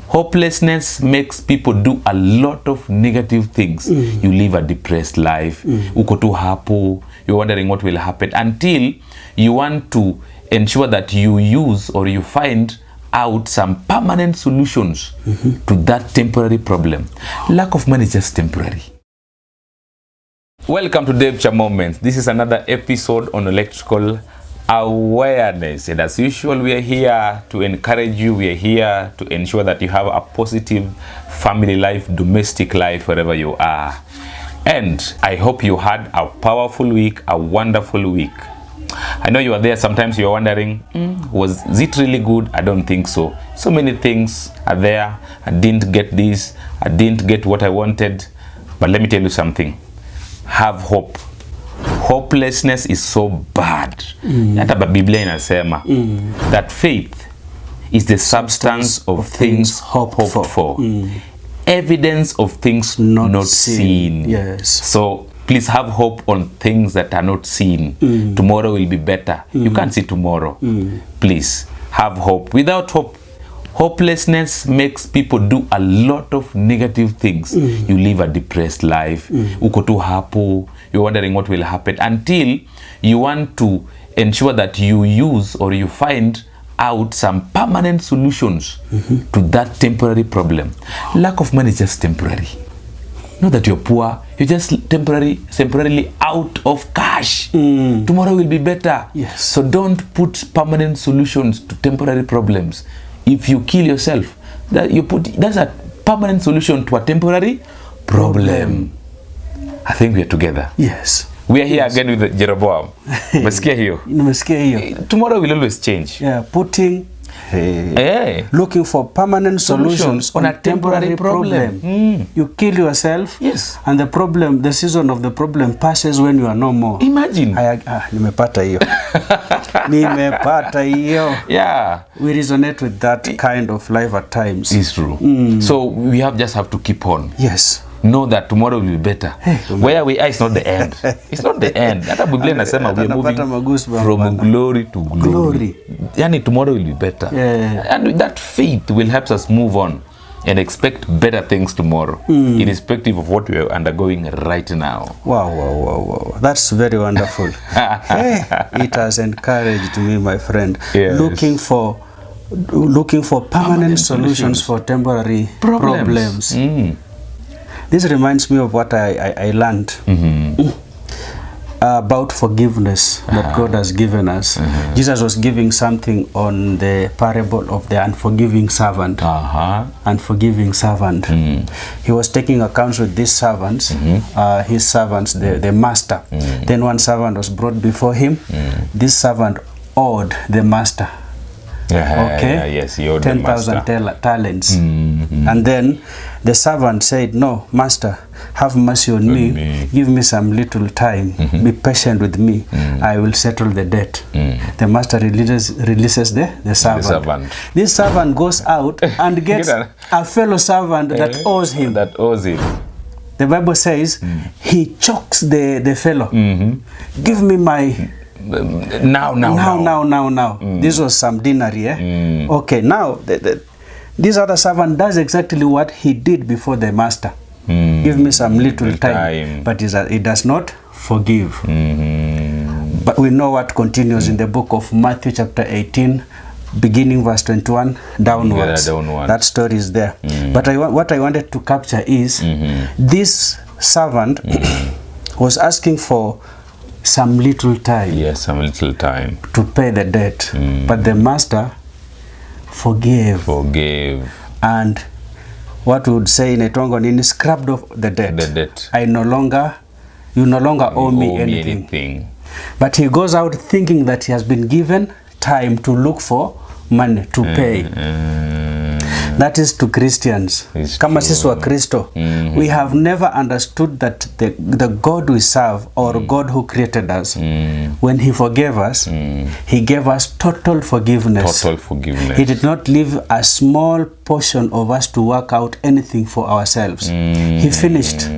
Hopelessness makes people do a lot of negative things. You live a depressed life. Uko tu hapo. You're wondering what will happen until you want to ensure that you use or you find out some permanent solutions to that temporary problem. Lack of money is just temporary. Welcome to Davecha Moments. This is another episode on electrical awareness, and as usual we are here to encourage you. We are here to ensure that you have a positive family life, domestic life, wherever you are. And I hope you had a powerful week, a wonderful week. I know you are there. Sometimes you're wondering, was it really good? I don't think so. So many things are there. I didn't get this, I didn't get what I wanted. But let me tell you something. Have hope. Hopelessness is so bad. Hata Biblia inasema that faith is the substance of things hoped for. Evidence of things not seen. Yes. So please have hope on things that are not seen. Tomorrow will be better. You can't see tomorrow. Please have hope. Without hope, hopelessness makes people do a lot of negative things. You live a depressed life. Uko tu hapo. You're wondering what will happen until you want to ensure that you use or you find out some permanent solutions to that temporary problem. Lack of money is just temporary. Not that you're poor, you're just temporarily out of cash. Tomorrow will be better. Yes. So don't put permanent solutions to temporary problems. If you kill yourself, that's a permanent solution to a temporary problem. I think we are together. Yes. We are here again with Jeroboam. Umesikia hiyo? Nimesikia hiyo. Tomorrow will always change. Yeah, looking for permanent solutions on a temporary problem. You kill yourself. Yes. And the season of the problem passes when you are no more. Imagine. Nimepata hiyo. Nimepata hiyo. Yeah. We resonate with that kind of life at times. It's true. So we just have to keep on. Yes. Know that tomorrow will be better. Where we are is not the end. It's not the end. Hata Biblia inasema we are moving from glory to glory. Yani tomorrow will be better. Yeah. And that faith will help us move on and expect better things tomorrow, irrespective of what we are undergoing right now. Wow. That's very wonderful. It has encouraged me, my friend. Yes. Looking for permanent solutions for temporary problems. This reminds me of what I learned about forgiveness that God has given us. Jesus was giving something on the parable of the unforgiving servant. Unforgiving servant. He was taking accounts with these servants, his servants, the master. Then one servant was brought before him. This servant owed the master. Yes, he owed 10,000 talents. And then the servant said, "No, master, have mercy on me. Give me some little time. Be patient with me. I will settle the debt." The master releases the servant. This servant goes out and gets a fellow servant that owes him. The Bible says he chokes the fellow. Give me my... Now. This was some denarii. Okay, now this other servant does exactly what he did before the master. Give me some little time. But he does not forgive. But we know what continues in the book of Matthew chapter 18, beginning verse 21 downwards. That story is there. But what I wanted to capture is this servant was asking for some little time. Yes, some little time to pay the debt. But the master forgave. And what we would say in a tongue in scrapped off the debt. You no longer owe me anything. But he goes out thinking that he has been given time to look for money to pay. That is to Christians. Kama sisi wa Kristo, we have never understood that the God we serve, or God who created us, when he forgave us, he gave us total forgiveness. He did not leave a small portion of us to work out anything for ourselves. He finished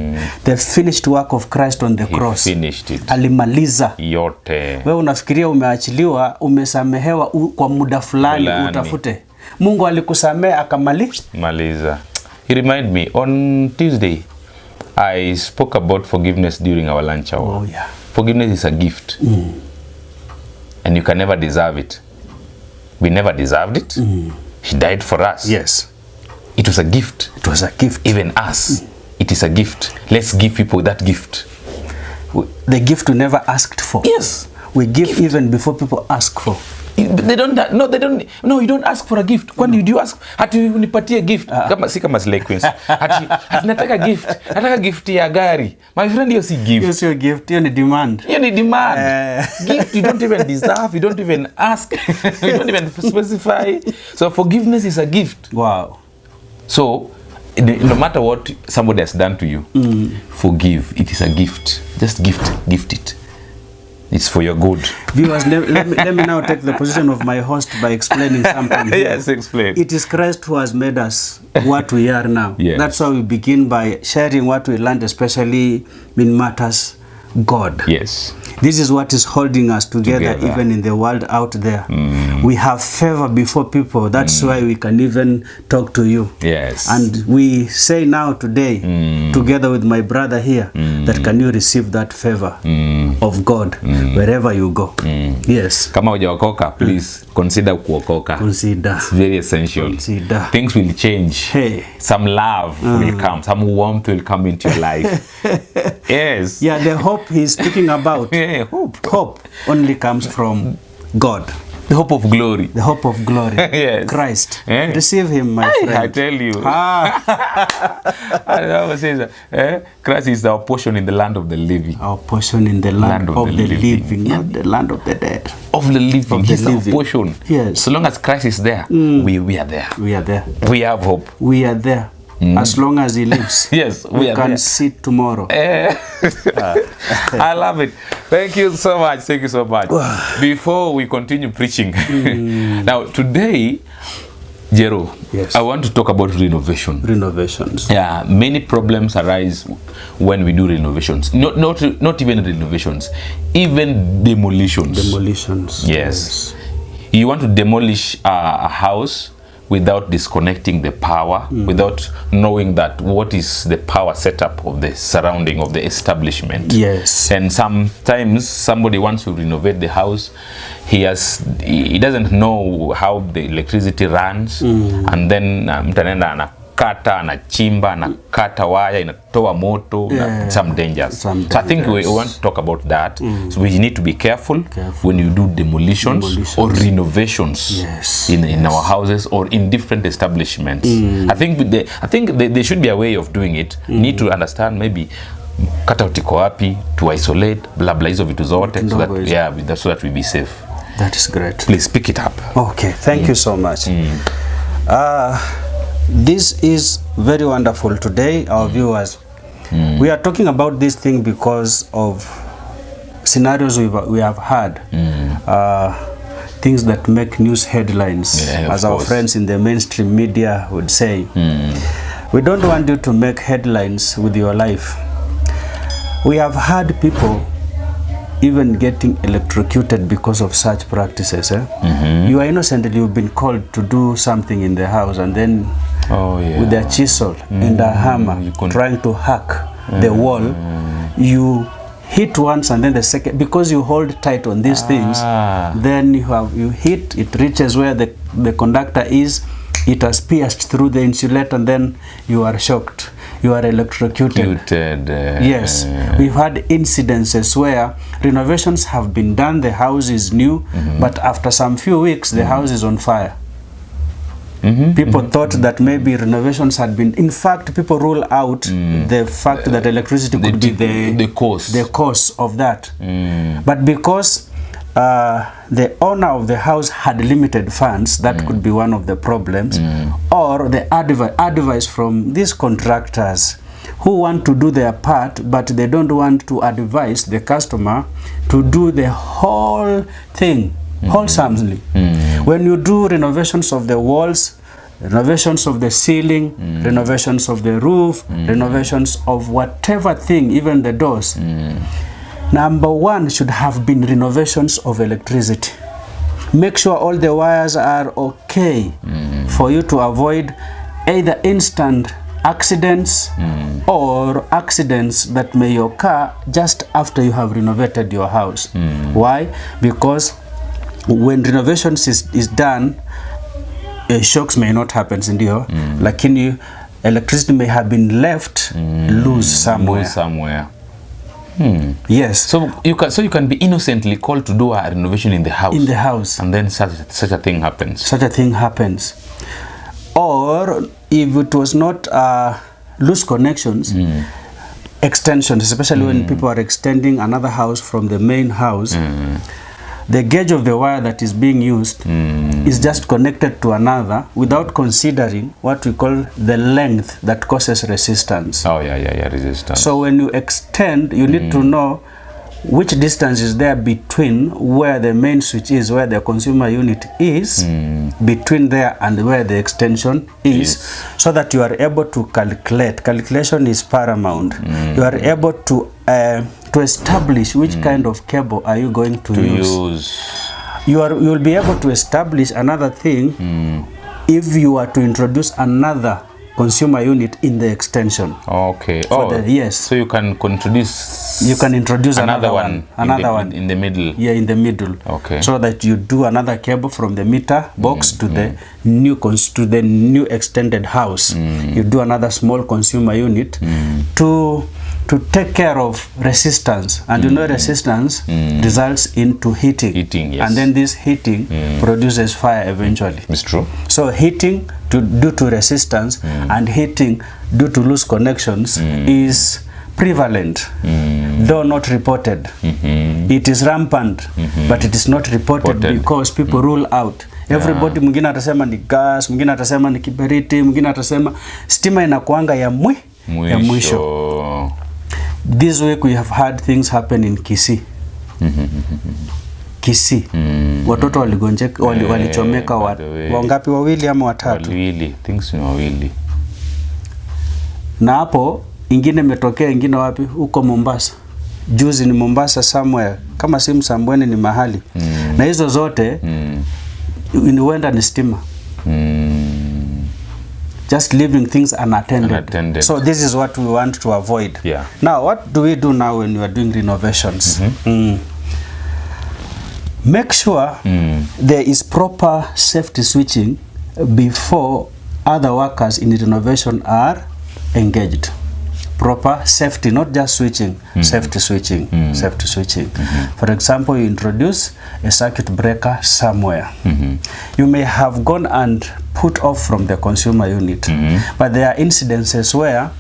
the finished work of Christ on the cross. Finished it. Alimaliza yote. Wewe unafikiria umeachiliwa, umesamehewa kwa muda fulani utafute. Mungu alikusamea akamaliza. He remind me on Tuesday I spoke about forgiveness during our lunch hour. Oh yeah. Forgiveness is a gift. And you can never deserve it. We never deserved it. He died for us. Yes. It was a gift. It was a gift. Even us. It is a gift. Let's give people that gift. The gift we never asked for. Yes. We give even before people ask for. They don't. No, you don't ask for a gift. When did you ask? Hati unipatie a gift. Si kama slay queens. Hati nataka gift. Nataka gift ya gari. My friend, you see gift. Yes, your gift. You need demand. You need demand. Gift you don't even deserve. You don't even ask. You don't even specify. So forgiveness is a gift. Wow. So no matter what somebody has done to you, forgive. It is a gift. Just gift it. It's for your good. Viewers, let me now take the position of my host by explaining something. Yes, explain. It is Christ who has made us what we are now. Yes. That's why we begin by sharing what we learned, especially in matters God. Yes. This is what is holding us together. Even in the world out there. We have favor before people. That's why we can even talk to you. Yes. And we say now today, together with my brother here, that can you receive that favor of God wherever you go. Yes. Kama hujaokoka, please consider kuokoka. Consider. It's very essential. Consider. Things will change. Hey. Some love will come. Some warmth will come into your life. Yes. Yeah, the hope he's speaking about. Yeah, hope. Hope only comes from God. The hope of glory. The hope of glory. Yes. Christ. Yeah. Receive him, my friend. I tell you. I always say that Christ is our portion in the land of the living. Our portion in the land of the living, not the land of the dead. Of the living. He's our portion. Yes. So long as Christ is there, we are there. We are there. We have hope. We are there. As long as he lives. Yes, we can see tomorrow. I love it. Thank you so much. Thank you so much. Before we continue preaching, now today, Jero, yes. I want to talk about renovation. Renovations. Yeah, many problems arise when we do renovations. Not even renovations, even demolitions. Demolitions. Yes. You want to demolish a house without disconnecting the power, without knowing that what is the power setup of the surrounding of the establishment. Yes. And sometimes somebody wants to renovate the house, he doesn't know how the electricity runs, and then mtanenda anakata, anachimba, anakata waya, inatoa moto, some dangers. So I think we want to talk about that. So we need to be careful when you do demolitions or renovations in our houses or in different establishments. I think there should be a way of doing it. Need to understand maybe kata utiko wapi, to isolate, blah blah hizo vitu zote, so that we be safe. That is great. Please pick it up. Okay, thank you so much. This is very wonderful today, our viewers. We are talking about this thing because of scenarios we have had, things that make news headlines, as our friends in the mainstream media would say. We don't want you to make headlines with your life. We have had people even getting electrocuted because of such practices. You are innocently, you've been called to do something in the house, and then with a chisel and a hammer trying to hack the wall, you hit once and then the second, because you hold tight on these things, then you hit, it reaches where the conductor is, it has pierced through the insulator, and then you are shocked. You are electrocuted. Yes, we've had incidences where renovations have been done, the house is new, but after some few weeks the house is on fire. People thought that maybe renovations had been, in fact, people rule out the fact that electricity could be the cause of that. But because the owner of the house had limited funds, that could be one of the problems, or the advice from these contractors who want to do their part, but they don't want to advise the customer to do the whole thing wholesomely. When you do renovations of the walls, renovations of the ceiling, renovations of the roof, renovations of whatever thing, even the doors, number one should have been renovations of electricity. Make sure all the wires are okay for you to avoid either instant accidents or accidents that may occur just after you have renovated your house. Why? Because when renovations is done, shocks may not happen, ndio, lakini electricity may have been left loose somewhere. Yes. So you can be innocently called to do a renovation in the house. And then such a thing happens. Or if it was not loose connections, extensions, especially when people are extending another house from the main house, the gauge of the wire that is being used is just connected to another without considering what we call the length that causes resistance. Resistance. So when you extend, you need to know which distance is there between where the main switch is, where the consumer unit is, between there and where the extension is, so that you are able to calculate. Calculation is paramount. You are able to establish which kind of cable are you going to use. You will be able to establish another thing if you are to introduce another consumer unit in the extension. Okay. Yes. So you can introduce another one in the middle. Yeah, in the middle. Okay. So that you do another cable from the meter box to the new extended house. You do another small consumer unit to take care of resistance, and you know resistance results into heating. Yes. And then this heating produces fire eventually. It's true. So heating due to resistance and heating due to loose connections is prevalent, though not reported. It is rampant, but it is not reported because people rule out. Everybody, mwingine atasema ni gas, mwingine atasema ni kiberiti, mwingine atasema stima inakuanga ya mwisho. This week we have had things happen in Kisii. Kisii. Watoto waligonjeka, walichomeka wangapi, wawili ama watatu? Wawili, things ni wawili. Na hapo ingine imetokea, ingine wapi? Huko Mombasa. Juzi ni Mombasa somewhere, kama si Msambweni ni mahali. Na hizo zote huenda ni stima. Just leaving things unattended. So this is what we want to avoid. Yeah. Now, what do we do now when we are doing renovations? Make sure there is proper safety switching before other workers in the renovation are engaged. Proper safety, not just switching, safety switching. For example, you introduce a circuit breaker somewhere. You may have gone and put off from the consumer unit, but there are incidences where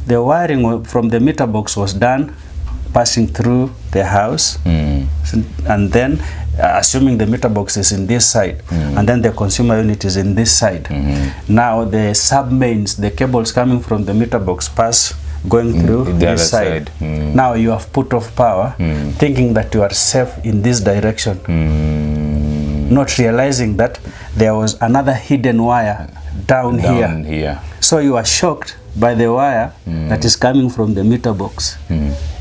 the wiring from the meter box was done passing through the house, and then assuming the meter box is in this side, and then the consumer unit is in this side. Now the sub-mains, the cables coming from the meter box pass going through this side. Now you have put off power, thinking that you are safe in this direction, not realizing that there was another hidden wire down here. So you are shocked by the wire that is coming from the meter box,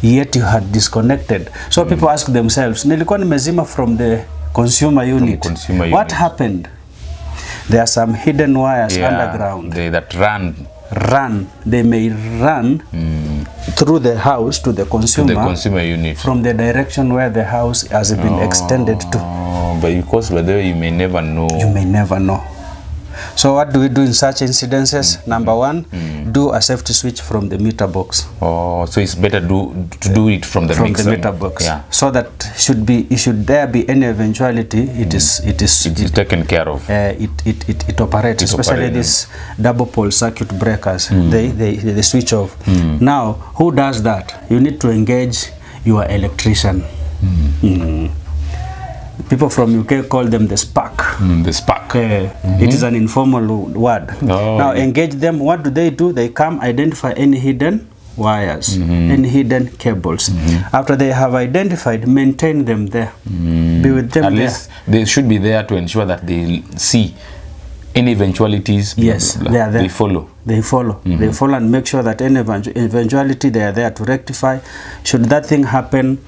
yet you had disconnected. So people ask themselves, nilikuwa nimezima from the consumer unit. What happened? There are some hidden wires underground. They may run through the house to the consumer unit from the direction where the house has been extended to. But because by the way, you may never know. So what do we do in such incidences? Number one, do a safety switch from the meter box. So it's better to do it from the meter box. Yeah. So that should there be any eventuality, it is taken care of. It operates, especially these double pole circuit breakers. They switch off. Now, who does that? You need to engage your electrician. People from UK call them the spark. The spark. It is an informal word. Now engage them. What do? They come identify any hidden wires, any hidden cables. After they have identified, maintain them there. Be with them. At least they should be there to ensure that they see any eventualities. Yes, they are there. They follow. They follow and make sure that any eventuality they are there to rectify. Should that thing happen,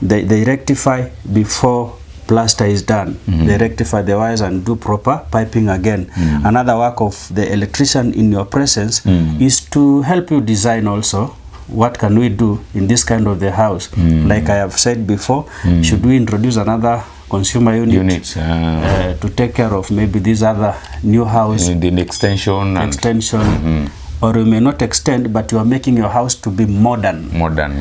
they rectify before plaster is done, they rectify the wires and do proper piping again. Another work of the electrician in your presence is to help you design also. What can we do in this kind of the house? Like I have said before, should we introduce another consumer unit to take care of maybe this other new house? The extension. Or you may not extend, but you are making your house to be modern.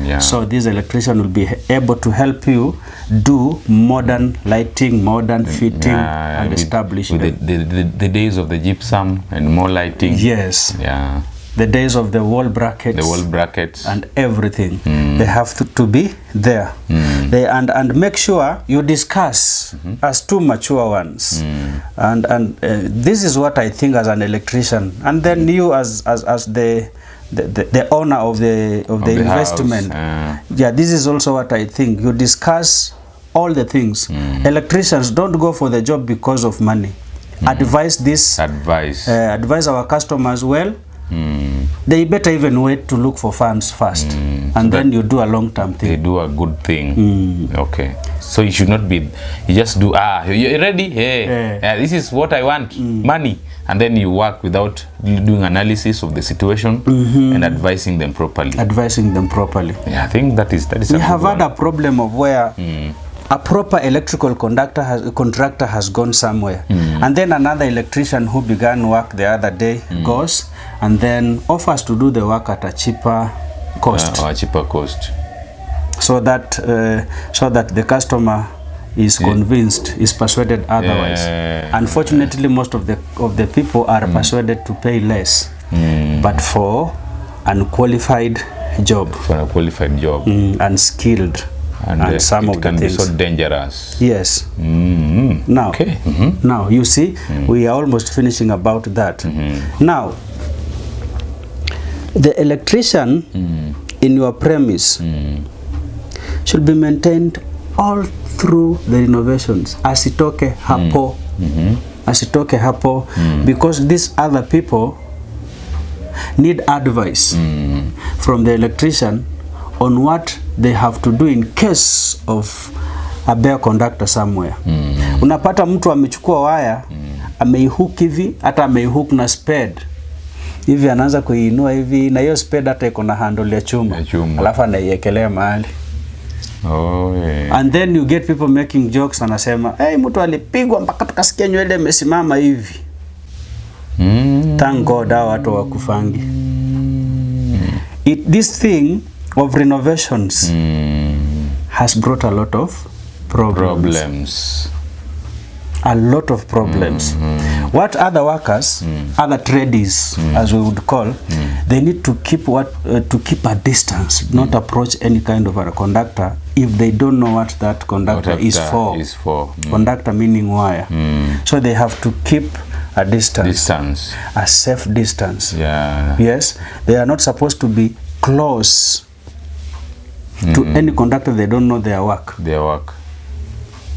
Yeah. So this electrician will be able to help you do modern lighting, modern fitting, and establishment. With the days of the gypsum and more lighting. Yes. Yeah. The days of the wall brackets. The wall brackets. And everything. They have to be there. And make sure you discuss as two mature ones. And this is what I think as an electrician. And then you as the owner of the investment. Yeah, this is also what I think. You discuss all the things. Electricians don't go for the job because of money. Advise our customers well. They better even wait to look for funds first, and so then you do a long-term thing. They do a good thing. Okay, so you should not be, you just do, you ready? Hey, this is what I want, money, and then you work without doing analysis of the situation and advising them properly. Yeah, I think that is we have had a problem of where a proper electrical contractor has gone somewhere, and then another electrician who began work the other day goes and then offers to do the work at a cheaper cost. So that the customer is convinced, is persuaded otherwise. Unfortunately, most of the people are persuaded to pay less, but for unqualified job. Unskilled. And some of the things can be so dangerous. Yes. Now, now you see, we are almost finishing about that. Now, the electrician in your premise should be maintained all through the renovations. Asitoke hapo, because these other people need advice from the electrician on what they have to do in case of a bare conductor somewhere. Unapata mtu amechukua waya, ameihook hivi, hata ameihook na spade. Hivi anaanza kuinua hivi, na hiyo spade hata iko na handle ya chuma. Alafu anaiekelea mahali. And then you get people making jokes, anasema, hey, mtu alipigwa mpaka tukasikia nywele imesimama hivi. Thank God hao watu wakufangi. This thing of renovations has brought a lot of problems. A lot of problems. What other workers, other tradies, as we would call, they need to keep a distance, not approach any kind of a conductor if they don't know what that conductor is for. Conductor meaning wire. So they have to keep a distance. A safe distance. Yes, they are not supposed to be close to any conductor they don't know their work.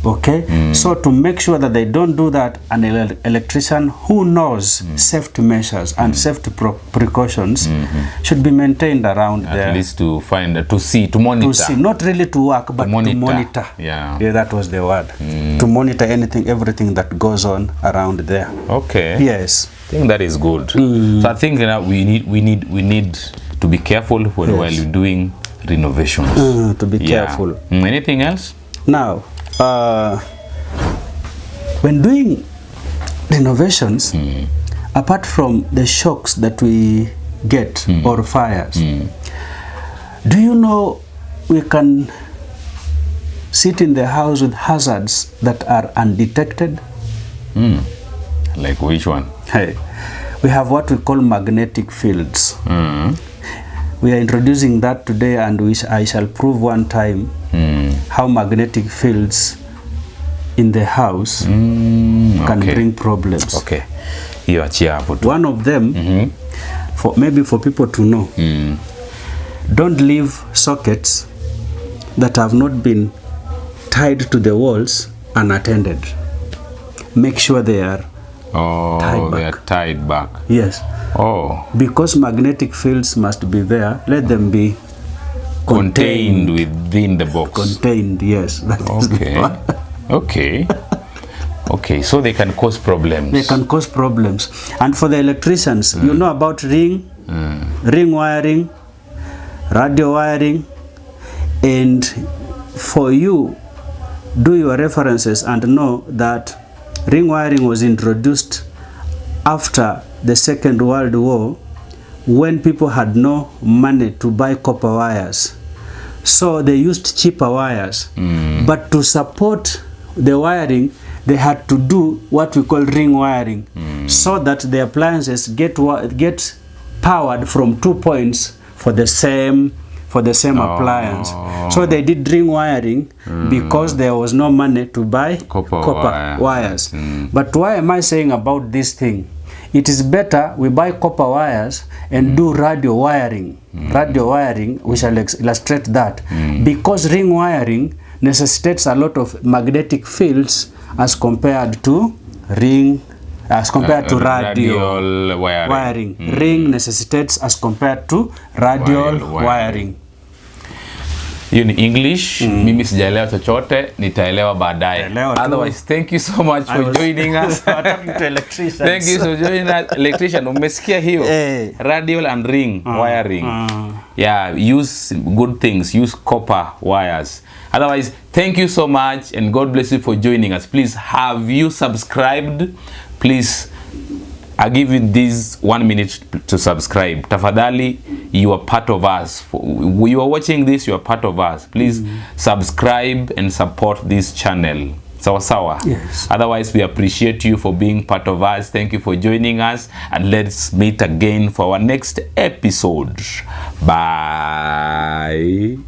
Okay, so to make sure that they don't do that, an electrician who knows safety measures and safety precautions should be maintained around there. At least to monitor. To see, not really to work, but to monitor. Yeah, that was the word. To monitor everything that goes on around there. Okay. Yes. I think that is good. So I think we need to be careful while you're doing renovations. To be careful. Anything else? Now, when doing renovations, apart from the shocks that we get or fires, do you know we can sit in the house with hazards that are undetected? Like which one? Hey, we have what we call magnetic fields. We are introducing that today, and I shall prove one time how magnetic fields in the house can bring problems. Okay. One of them, for people to know, don't leave sockets that have not been tied to the walls unattended. Make sure they are tied back. Yes. Because magnetic fields must be there, let them be contained within the box. Contained, yes. That is the one. Okay. Okay, so they can cause problems. They can cause problems. And for the electricians, you know about ring wiring, radio wiring, and for you, do your references and know that ring wiring was introduced after the Second World War, when people had no money to buy copper wires. So they used cheaper wires. But to support the wiring, they had to do what we call ring wiring, so that the appliances get powered from 2 points for the same appliance. So they did ring wiring because there was no money to buy copper wires. But why am I saying about this thing? It is better we buy copper wires and do radio wiring. Radio wiring, we shall illustrate that. Because ring wiring necessitates a lot of magnetic fields as compared to radio wiring. Ring necessitates as compared to radio wiring. Hiyo ni English. Mimi sijaelewa chochote, nitaelewa baadaye. Otherwise, thank you so much for joining us. Thank you for joining us. Electrician, umesikia hiyo? Radio and ring wiring. Yeah, use good things, use copper wires. Otherwise, thank you so much and God bless you for joining us. Please, have you subscribed? Please, I give you this 1 minute to subscribe. Tafadhali, you are part of us. You are watching this, you are part of us. Please subscribe and support this channel. Sawa sawa. Yes. Otherwise, we appreciate you for being part of us. Thank you for joining us, and let's meet again for our next episode. Bye.